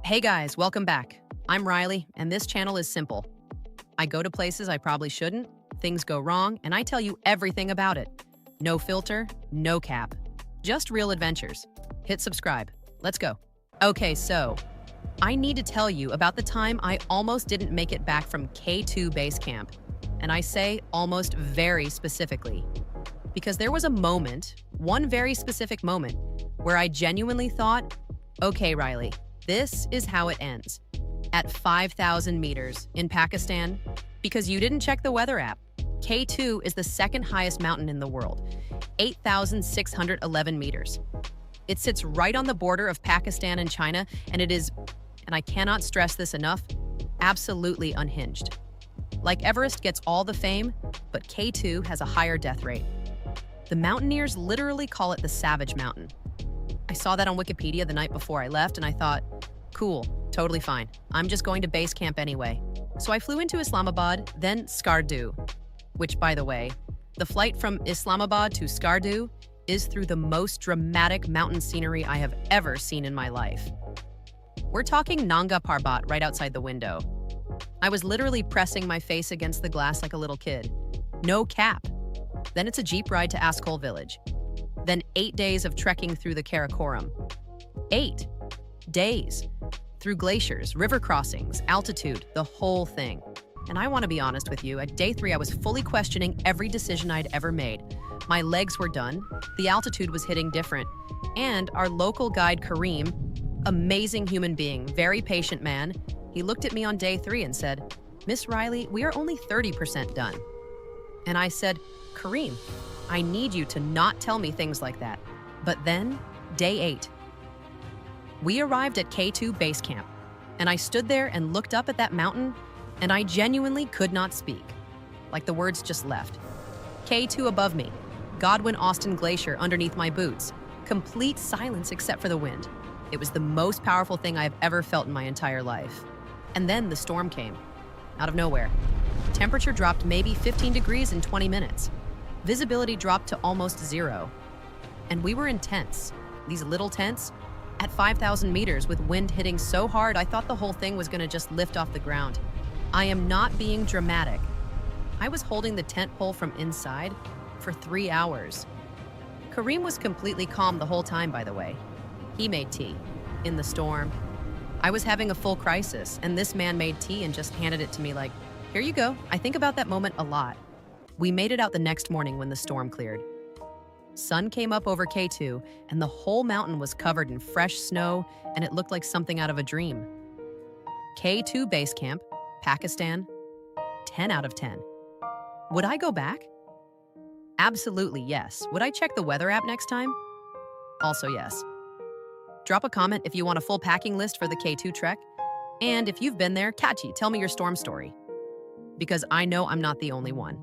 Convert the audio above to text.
Hey guys, welcome back. I'm Riley, and this channel is simple. I go to places I probably shouldn't, things go wrong, and I tell you everything about it. No filter, no cap. Just real adventures. Hit subscribe. Let's go. Okay, so I need to tell you about the time I almost didn't make it back from K2 base camp. And I say almost very specifically. Because there was a moment, one very specific moment, where I genuinely thought, okay, Riley, this is how it ends. At 5,000 meters in Pakistan, because you didn't check the weather app. K2 is the second highest mountain in the world, 8,611 meters. It sits right on the border of Pakistan and China, and it is, and I cannot stress this enough, absolutely unhinged. Like Everest gets all the fame, but K2 has a higher death rate. The mountaineers literally call it the Savage Mountain. I saw that on Wikipedia the night before I left, and I thought, cool, totally fine. I'm just going to base camp anyway. So I flew into Islamabad, then Skardu, which, by the way, the flight from Islamabad to Skardu is through the most dramatic mountain scenery I have ever seen in my life. We're talking Nanga Parbat right outside the window. I was literally pressing my face against the glass like a little kid. No cap. Then it's a jeep ride to Askole village. Then 8 days of trekking through the Karakoram. 8 days. Through glaciers, river crossings, altitude, the whole thing. And I want to be honest with you, at day 3 I was fully questioning every decision I'd ever made. My legs were done, the altitude was hitting different, and our local guide Kareem, amazing human being, very patient man, he looked at me on day 3 and said, "Miss Riley, we are only 30% done." And I said, "Kareem, I need you to not tell me things like that." But then, day 8. We arrived at K2 base camp, and I stood there and looked up at that mountain, and I genuinely could not speak. Like the words just left. K2 above me, Godwin-Austen Glacier underneath my boots, complete silence except for the wind. It was the most powerful thing I've ever felt in my entire life. And then the storm came, out of nowhere. Temperature dropped maybe 15 degrees in 20 minutes. Visibility dropped to almost 0. And we were in tents, these little tents, at 5,000 meters with wind hitting so hard I thought the whole thing was gonna just lift off the ground. I am not being dramatic. I was holding the tent pole from inside for 3 hours. Kareem was completely calm the whole time, by the way. He made tea, in the storm. I was having a full crisis, and this man made tea and just handed it to me like, "Here you go." I think about that moment a lot. We made it out the next morning when the storm cleared. Sun came up over K2, and the whole mountain was covered in fresh snow, and it looked like something out of a dream. K2 base camp, Pakistan, 10 out of 10. Would I go back? Absolutely yes. Would I check the weather app next time? Also yes. Drop a comment if you want a full packing list for the K2 trek. And if you've been there, catchy, tell me your storm story. Because I know I'm not the only one.